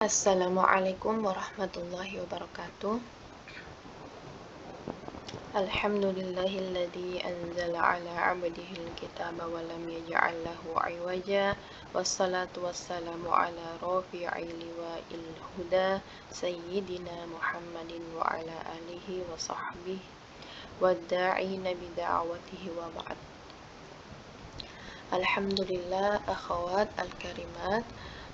Assalamualaikum warahmatullahi wabarakatuh. Alhamdulillahilladzi anzala ala 'abdihil kitaba wa lam yaj'al lahu 'iwaja. Wassalatu wassalamu ala rafi'il liwa'il huda sayyidina Muhammadin wa ala alihi wa sahbihi wadda'ina bida'watihi wa ba'd. Alhamdulillah, akhawat al-karimat,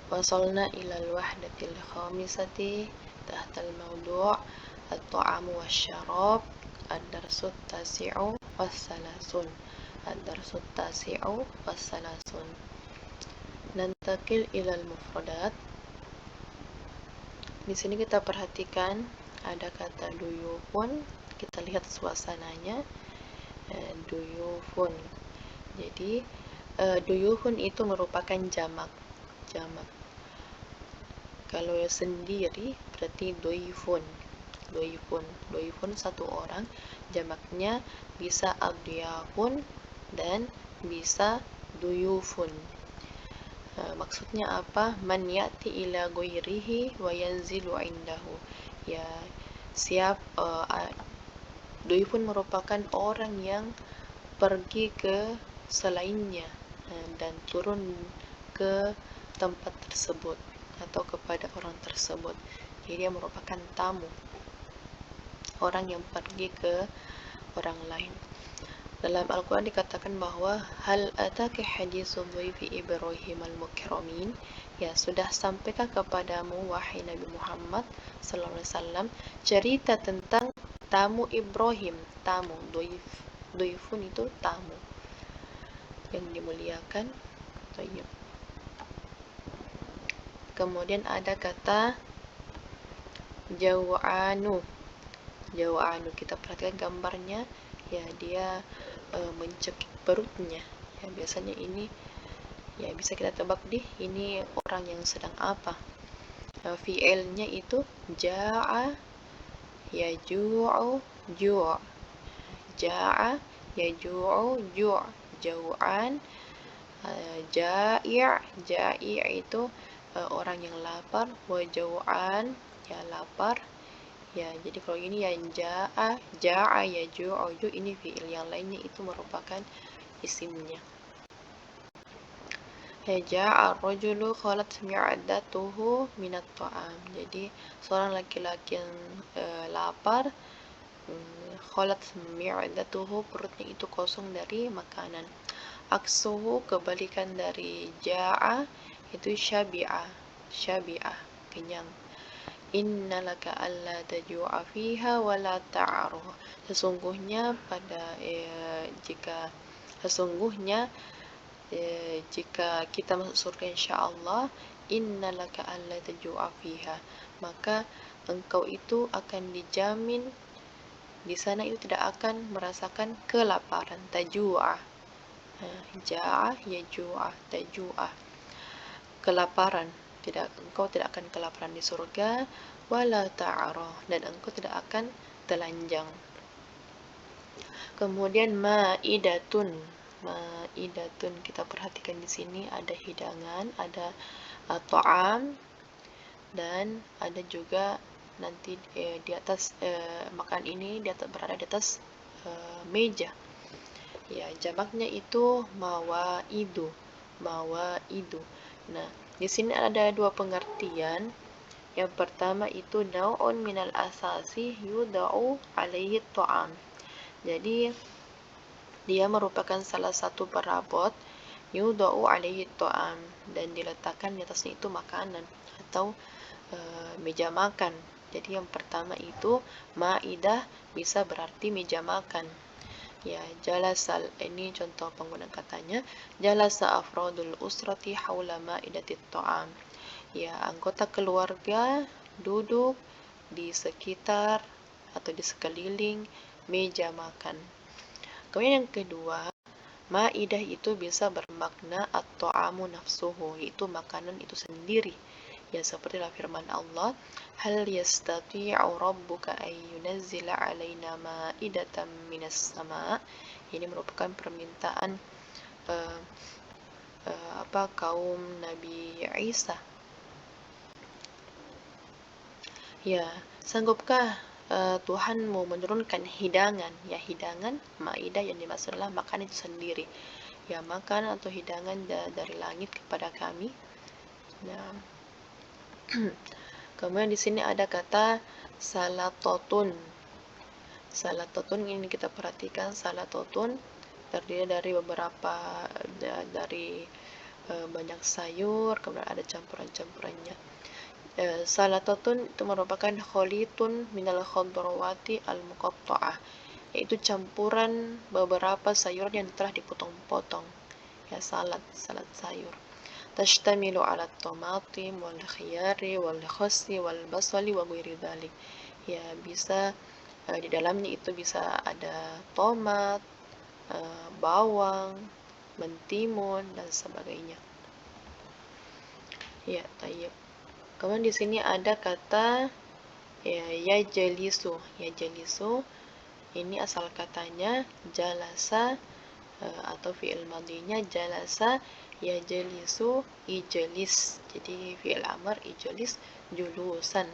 wasalna ilal wahdatil khamisati tahtal mawdu' at-ta'amu wasyarab ad-darsut tasi'u wassalasun ad-darsut tasi'u wassalasun. Nantakil ilal mufradat. Di sini kita perhatikan ada kata duyufun. Kita lihat suasananya. Duyufun. Jadi duyufun itu merupakan jamak. Kalau sendiri berarti doifun. Doifun satu orang, jamaknya bisa abdiyafun dan bisa duyufun. Maksudnya apa? Man ya'ti ila ghairihi wa yanzilu indahu. Ya, doifun merupakan orang yang pergi ke selainnya dan turun ke tempat tersebut atau kepada orang tersebut. Jadi dia merupakan tamu, orang yang pergi ke orang lain. Dalam Al-Quran dikatakan bahwa hal ataka haditsu dhaifi Ibrahim al-mukramin, ya sudah sampaikah kepadamu wahai Nabi Muhammad sallallahu alaihi wasallam cerita tentang tamu Ibrahim. Tamu, dhaifun itu tamu yang dimuliakan. Thayyib. Kemudian ada kata jaw'anu. Kita perhatikan gambarnya, ya dia mencekik perutnya. Ya biasanya ini ya bisa kita tebak ini orang yang sedang apa. Fi'ilnya itu ja'a yaju'u ju'. Ja'a yaju'u ju'. Jaw'an. Ja'i' itu orang yang lapar, wa jau'an ya lapar. Ya, jadi kalau ini yang ja'a yaju'u ini fi'il, yang lainnya itu merupakan isimnya. Ya, ja'a ar-rajulu khalat mi'adatuhu minat ta'am. Jadi seorang laki-laki yang lapar, khalat mi'adatuhu, perutnya itu kosong dari makanan. Aksuhu, kebalikan dari ja'a itu syabi'ah, kenyang. Innalaka alla taju'a fiha wa la ta'aruh. Sesungguhnya jika kita masuk surga insyaallah, innalaka alla taju'a fiha, maka engkau itu akan dijamin di sana itu tidak akan merasakan kelaparan. Taju'a, ja'a yaju'a, taju'a, kelaparan. Engkau tidak akan kelaparan di surga. Wala ta'ara, dan engkau tidak akan telanjang. Kemudian ma'idatun, kita perhatikan di sini ada hidangan, ada ta'am, dan ada juga nanti di atas makan ini berada di atas meja. Ya, jamaknya itu mawaidu. Nah, di sini ada dua pengertian. Yang pertama itu nau'un minal asasi yuda'u alaihi ta'am. Jadi dia merupakan salah satu perabot yuda'u alaihi ta'am, dan diletakkan di atasnya itu makanan atau meja makan. Jadi yang pertama itu ma'idah bisa berarti meja makan. Ya, jalasal, ini contoh penggunaan katanya, jalasa afradul usrati haula ma'idatit ta'am. Ya, anggota keluarga duduk di sekitar atau di sekeliling meja makan. Kemudian yang kedua, ma'idah itu bisa bermakna at-ta'amu nafsuhu, yaitu makanan itu sendiri. Ya, seperti dalam firman Allah, hal yastati'u rabbuka ay yunazzila alaina ma'idatan minas sama'. Ini merupakan permintaan kaum Nabi Isa. Ya, sanggupkah Tuhanmu menurunkan hidangan? Ya, hidangan maidah yang dimaksud adalah makan itu sendiri. Ya, makan atau hidangan dari langit kepada kami. Nah, kemudian di sini ada kata salatotun. Salatotun ini kita perhatikan, salatotun terdiri dari beberapa dari banyak sayur, kemudian ada campuran-campurannya. Salatotun itu merupakan kholitun minal khadrawati al-muqatta'ah, yaitu campuran beberapa sayur yang telah dipotong-potong. Ya, salad sayur. Tashtamilu ala tomatim wal khiyari wal khossi wal basali wa ghairi dzalik. Ya, bisa di dalamnya itu bisa ada tomat, bawang, mentimun dan sebagainya. Ya, tayyib. Kemudian di sini ada kata ya jelisu. Ya jelisu ini asal katanya jalasa atau fi'il madinya jalasa ya jelisu ijelis. Jadi fi'il amr ijelis julusan.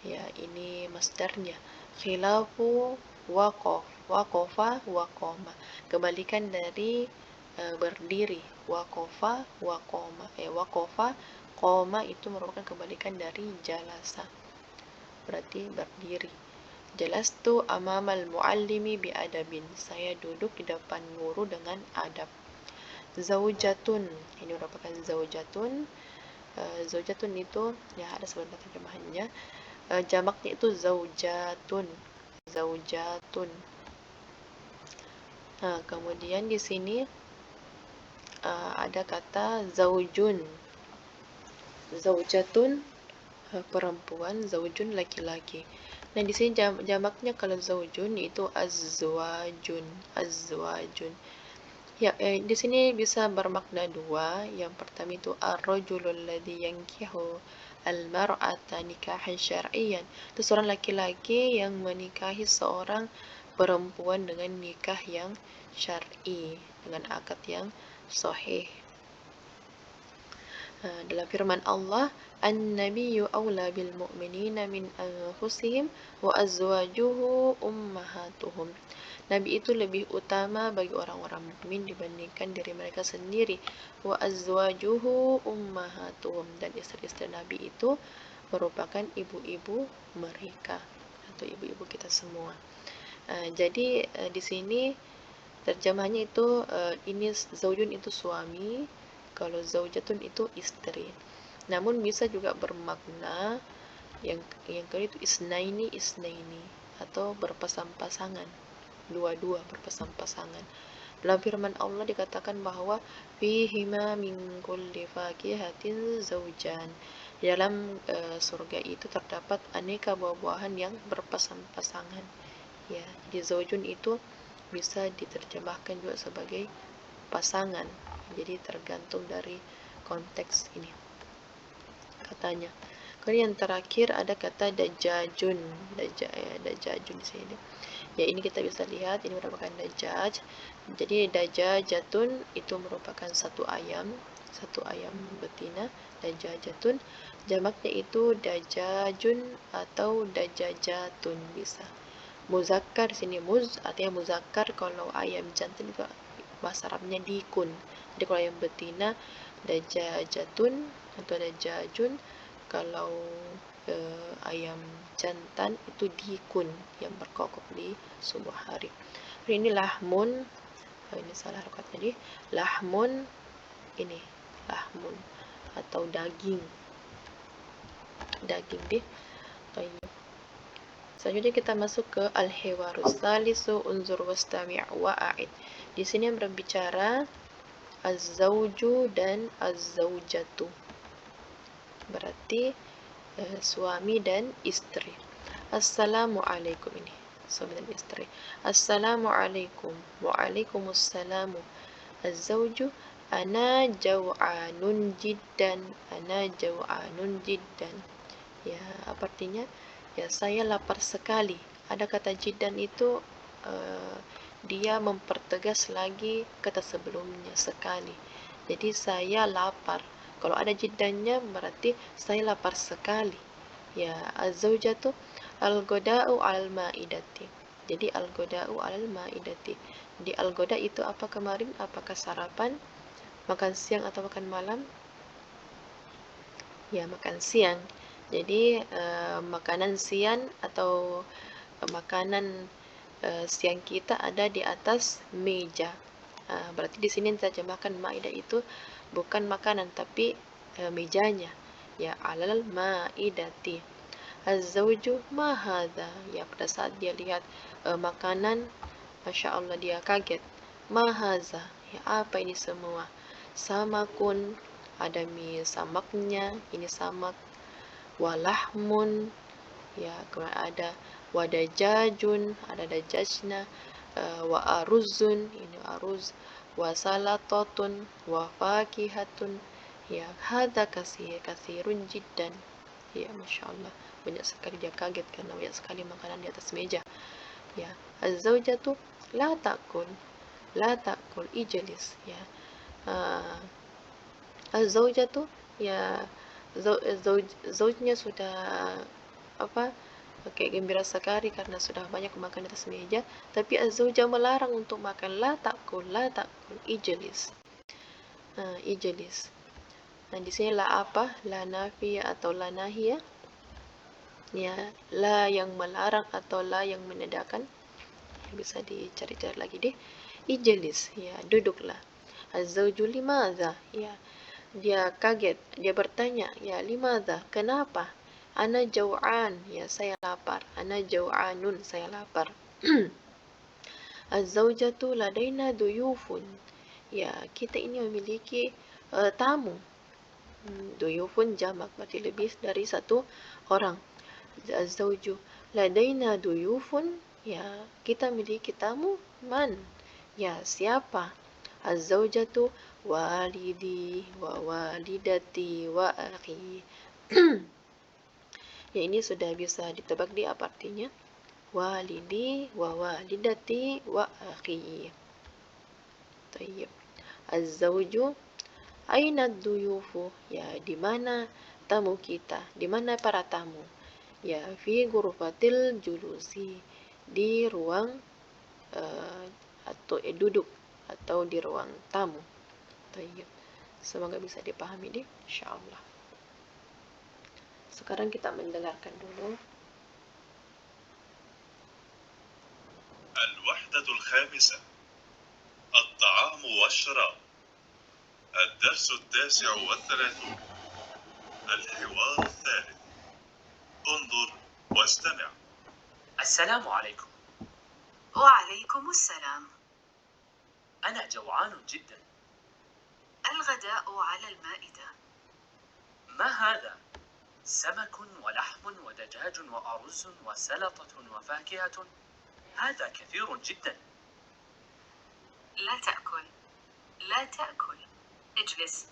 Ya, ini masdarnya. Khilafu waqafa waqoma. Kebalikan dari berdiri. Waqafa waqoma. Waqafa qoma itu merupakan kebalikan dari jalasa. Berarti berdiri. Jalastu amamal muallimi biadabin. Saya duduk di depan guru dengan adab. Zaujatun. Ini merupakan zaujatun. Zaujatun itu ya ada sebentar terjemahannya. Jamaknya itu zaujatun. Zaujatun. Nah, kemudian di sini ada kata zaujun. Zaujatun perempuan, zaujun laki-laki. Nah, di sini jamaknya kalau zaujun itu azwajun, azwajun. Ya, di sini bisa bermakna dua. Yang pertama itu ar-rajulul ladzi yankihu al-mar'ata nikahan syar'iyyan. Itu seorang laki-laki yang menikahi seorang perempuan dengan nikah yang syar'i, dengan akad yang sahih. Dalam firman Allah, an-nabiyyu aula bil mu'minina min anfusihim wa azwajuhu ummahatuhum. Nabi itu lebih utama bagi orang-orang mukmin dibandingkan diri mereka sendiri. Wa azwajuhu ummahatuhum, dan istri-istri Nabi itu merupakan ibu-ibu mereka atau ibu-ibu kita semua. Jadi di sini terjemahnya itu ini zaujun itu suami, kalau zaujatun itu istri. Namun bisa juga bermakna yang kedua itu isnaini atau berpasang-pasangan, dua-dua berpasang-pasangan. Dalam firman Allah dikatakan bahwa fihima min kulli fakihatin zaujan. Di dalam surga itu terdapat aneka buah-buahan yang berpasang-pasangan. Ya, di zaujun itu bisa diterjemahkan juga sebagai pasangan. Jadi tergantung dari konteks ini katanya. Kemudian yang terakhir ada kata dajajun. Dajajun di sini. Ya, ini kita bisa lihat ini merupakan dajaj. Jadi dajajatun itu merupakan satu ayam betina. Dajajatun jamaknya itu dajajun atau dajajatun bisa. Muzakkar sini artinya muzakkar, kalau ayam jantan juga bahasa Arabnya dikun. Jadi kalau ayam betina dajajatun atau dajajun, kalau ayam jantan itu dikun yang berkokok di subuh hari. Ini lahmun, ini salah rokat tadi. Lahmun ini lahmun atau daging deh. Selanjutnya kita masuk ke al-hiwarus salisu unzur wastami' wa'id. Di sini yang berbicara az-zawju dan az-zawjatu. Berarti suami dan istri. Assalamualaikum, ini suami dan istri. Assalamualaikum. Waalaikumsalam. Az-zawju ana jaw'anun jiddan. Ana jaw'anun jiddan. Ya, apa artinya? Ya, saya lapar sekali. Ada kata jiddan itu dia mempertegas lagi kata sebelumnya sekali. Jadi saya lapar. Kalau ada jiddannya berarti saya lapar sekali. Ya, az-zaujatu al-ghada'u 'alal ma'idati. Jadi al-ghada'u 'alal ma'idati. Di al-ghada itu apa kemarin? Apakah sarapan, makan siang atau makan malam? Ya, makan siang. Jadi makanan siang atau makanan siang kita ada di atas meja. Berarti di sini terjemahkan maidah itu bukan makanan tapi mejanya. Ya, alal maidati. Az-zawju ma hadha. Ya, pada saat dia lihat makanan, Masya Allah dia kaget. Ma hadha. Ya, apa ini semua? Samakun, ada mie samaknya, ini samak. Walahmun, ya, kemudian ada wadajajun, ada dajajna, wa aruzun, ini aruz, wa salatatun, wa fakihatun. Ya, hadza kasirun jiddan. Ya, Masya Allah, banyak sekali dia kaget karena banyak sekali makanan di atas meja. Ya, az-zaujatu la ta'kul ijlis. Ya, az-zaujatu, ya, zaujnya sudah apa, kayak gembira sekali karena sudah banyak makan di atas meja, tapi az-zauja melarang untuk makan. La ta'kul ijlis. Ijlis. Nah, di sini la apa? La nafiya atau la nahiya? Ya, la yang melarang atau la yang menandakan. Bisa dicari-cari lagi deh. Ijlis, ya, duduklah. Az-zauju limadha? Ya, dia kaget, dia bertanya, ya, limadha? Kenapa? Ana jau'an, ya, saya lapar. Ana jau'anun, saya lapar. Az-zaujatu ladaina duyufun. Ya, kita ini memiliki tamu. Duyufun jamak, berarti lebih dari satu orang. Az-zauju ladaina duyufun. Ya, kita memiliki tamu. Man? Ya, siapa? Az-zaujatu walidi wa walidati wa akhi. Ya, ini sudah bisa ditebak di apa artinya. Walidi wa walidati wa akhi. Tayyib. Az-zawju aina duyufu. Ya, di mana tamu kita? Di mana para tamu? Ya, fi ghurfatil julusi. Di ruang atau duduk atau di ruang tamu. Tayyib. Semoga bisa dipahami deh, insyaallah. Sekarang kita mendengarkan dulu. الوحدة الخامسة الطعام والشراب الدرس 39 الحوار الثالث انظر واستمع. السلام عليكم. وعليكم السلام. أنا جوعان جدا. الغداء على المائدة. ما هذا؟ سمك ولحم ودجاج وأرز وسلطة وفاكهة. هذا كثير جدا. لا تأكل. لا تأكل. اجلس.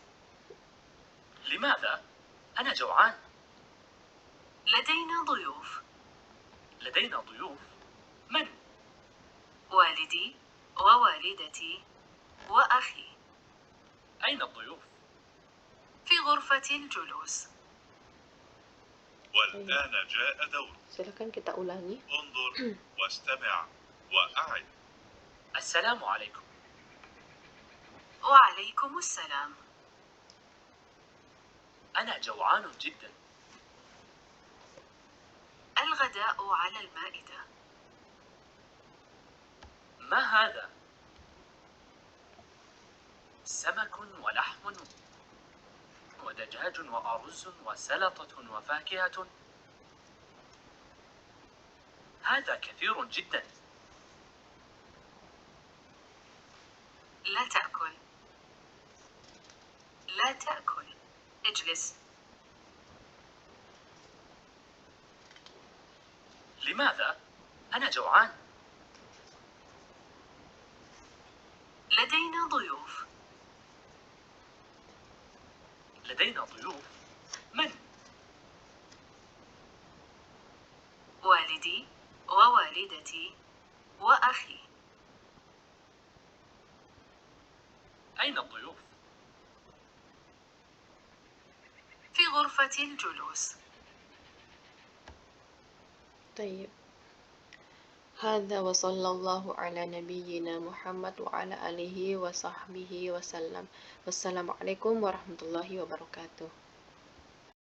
لماذا؟ أنا جوعان. لدينا ضيوف. لدينا ضيوف؟ من؟ والدي ووالدتي وأخي. أين الضيوف؟ في غرفة الجلوس. والآن جاء دور. Silakan kita ulangi. انظر واستمع وأعد. السلام عليكم. وعليكم السلام. أنا جوعان جدا. الغداء على المائدة. ما هذا؟ سمك ولحم ودجاج وأرز وسلطة وفاكهة. هذا كثير جدا. لا تأكل. لا تأكل. اجلس. لماذا؟ أنا جوعان. لدينا ضيوف. لدينا ضيوف؟ من؟ والدي ووالدتي وأخي. أين الضيوف؟ في غرفة الجلوس. طيب. هذا وصلى الله على نبينا محمد وعلى آله وصحبه وسلم. والسلام عليكم warahmatullahi wabarakatuh.